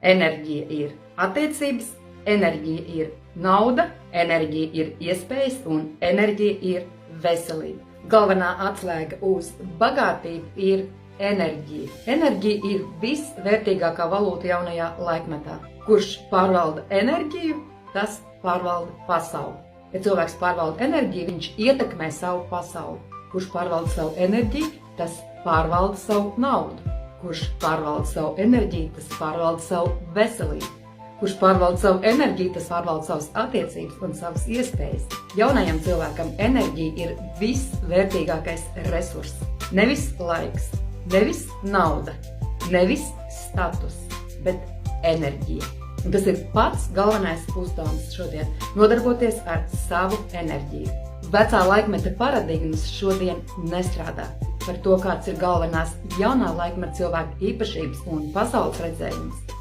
Enerģija ir attiecības, enerģija ir nauda, enerģija ir iespējas un enerģija ir veselība. Galvenā atslēga uz bagātību ir enerģija. Enerģija ir visvērtīgākā valūta jaunajā laikmetā. Kurš pārvalda enerģiju, tas pārvalda pasauli. Ja cilvēks pārvalda enerģiju, viņš ietekmē savu pasauli. Kurš pārvalda savu enerģiju, tas pārvalda savu naudu. Kurš pārvalda savu enerģiju, tas pārvalda savu veselību. Kurš pārvalda savu enerģiju, tas pārvalda savas attiecības un savas iespējas. Jaunajam cilvēkam enerģija ir visvērtīgākais resurss. Nevis laiks, nevis nauda, nevis status, bet enerģija. Un tas ir pats galvenais uzdevums šodien – nodarboties ar savu enerģiju. Vecā laikmeta paradigmas šodien nestrādā. Par to, kāds ir galvenās jaunā laikmeta cilvēka īpašības un pasaules redzējums,